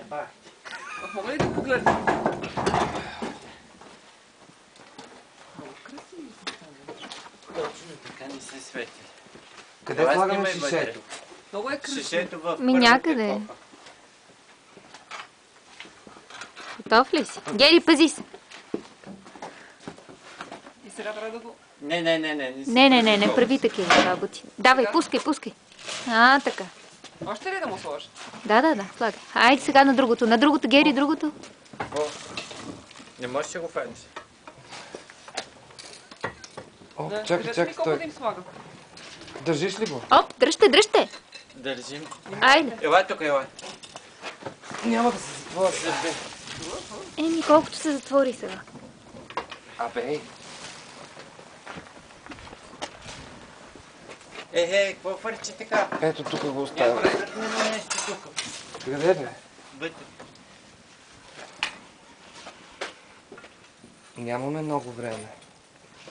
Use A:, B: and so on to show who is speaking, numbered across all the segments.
A: бах.
B: Мога ли да погледна? Много красиви са станали.
A: Точно така не се свети.
C: Къде слагаме шишето?
B: Много е красиво.
A: Шишето в
D: Ми някъде.
A: първата кофа.
D: Готов ли си? Гери, пази се.
B: И сега трябва да го...
D: Не прави такива работи. Давай, пускай. Така.
B: Още ли да му сложа?
D: Да, слагай. Айде сега на другото. На другото, Гери, другото.
A: Не можеш да го фанеш.
C: О,
B: Да,
C: чакай,
B: кажете ми колко да
C: стой.
B: им слагам.
C: Държиш ли го?
D: Оп, дръжте.
A: Държим.
D: Айде.
A: Ела тук, ела.
C: Няма да се затвори.
D: Еми, колкото се затвори сега.
C: Абе,
A: Какво фърчи така?
C: ето тук го
A: Някой
C: оставя.
A: разгърнено нещо тук.
C: Къде бе?
A: Вътре.
C: Нямаме много време.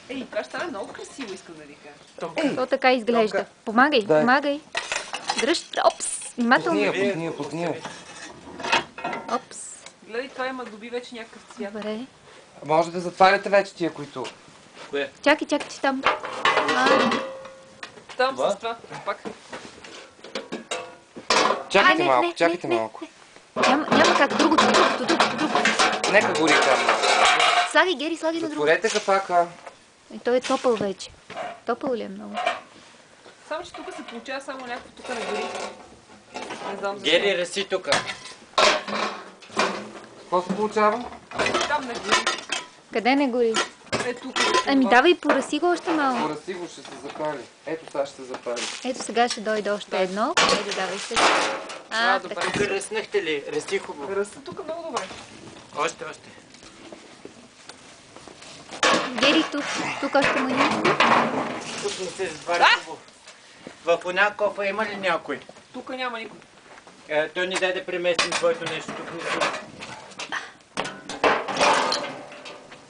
B: Ей, това ще стане много красиво, искам да ви кажа.
D: То така изглежда. Помагай. Дръж. Опс. Внимателно.
C: Пукния.
D: Опс.
B: Гледай, това има доби вече някакъв цвят.
D: Добре.
C: Може да затваряте вече тия, които...
A: Кое?
D: Чакай, че там.
B: Там
A: Това?
B: с това. Пак.
C: Чакайте
D: не,
C: малко,
D: не,
C: чакайте
D: не, не.
C: малко.
D: Няма как. Другото.
C: Нека гори там.
D: Слагай, Гери, слагай на другото.
C: Затворете капака.
D: И той е топъл вече. Топъл ли е много?
B: Само, че тук се получава само някакво тук на гори. Не знам защо.
A: Гери, разси тук.
C: Какво се получава?
B: Там не гори.
D: Къде не гори?
B: Е, тук.
D: Ами давай, пораси го още малко.
C: Пораси го, ще се запали. Ето сега ще се запали.
D: Ето сега ще дойде още едно. Айде, давай се.
B: добре.
D: Така.
A: Тук ръснахте ли? Разси хубаво.
B: Ръста тук много добре.
A: Още.
D: Гери, тук още му има.
A: Тук не се затваря хубаво. В една кофа има ли някой?
B: Тук няма никой.
A: Той ни дай да преместим твоето нещо тук.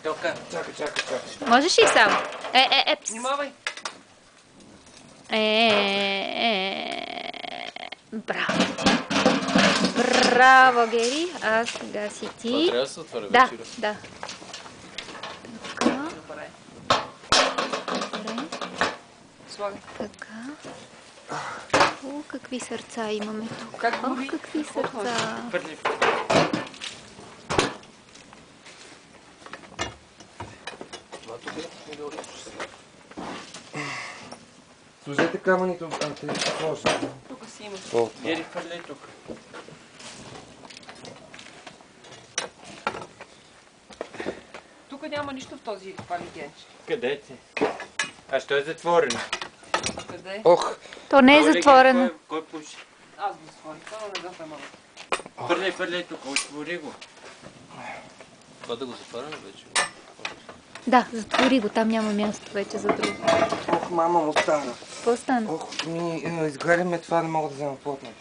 A: Тук.
C: Чакай.
D: Можеш и сам. Пс.
B: Внимавай.
D: Браво. Браво, Гери. А сега си ти.
E: Това трябва да се отваря
D: Да,
E: вече.
D: да. Така,
B: Добре.
D: добре.
B: Слагай.
D: Така. О, какви сърца имаме тук.
B: Как
D: Ох,
B: гори?
D: какви сърца.
A: Хвърли.
E: Това тук не го речеш.
C: Сложете камъните, те ще сложи.
B: Тук си има.
A: Гери, хвърли тук.
B: Тук няма нищо в този палигенче.
A: Къде ти? А що е затворено?
B: Къде?
C: Ох,
D: То не е затворено.
A: Кой пуши?
B: Аз го затворих. Това не знам да мога.
A: Хвърли тук, отвори го.
E: Това да го затваряме вече.
D: Да, затвори го. Там няма място вече за друго.
C: ох, мама му стана.
D: Какво стана?
C: Ох, изгаряме това, не мога да взема плотно.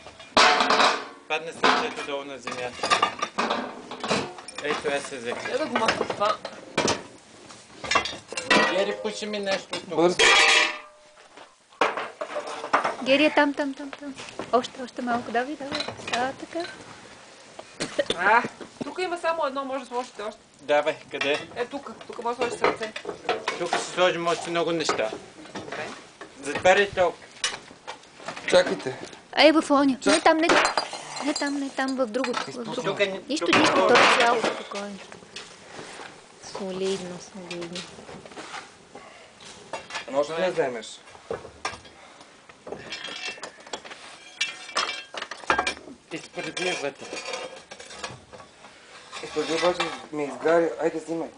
A: Падна сърцето долу на земята. Ето я се взе.
B: Я да го махна това.
A: Гери, пуши ми нещо тук.
C: Бързо.
D: Гери е там. Още малко. Давай. Така.
B: Тук има само едно, може да сложите още.
A: Давай, къде?
B: Е, тук може да сложиш сърце.
A: Тук ще сложим още много неща.
B: Добре.
A: Затваряй толкова.
C: Чакайте.
D: Ей, в оня. Не там, в другото.
A: Тук е...
D: Нищо,
A: тук е
D: то
A: хора.
D: е цяло спокойно. Солидно.
C: Може да я вземеш.
A: Изпреди вътре.
C: Преди обаче ме изгаря. Айде, взимай.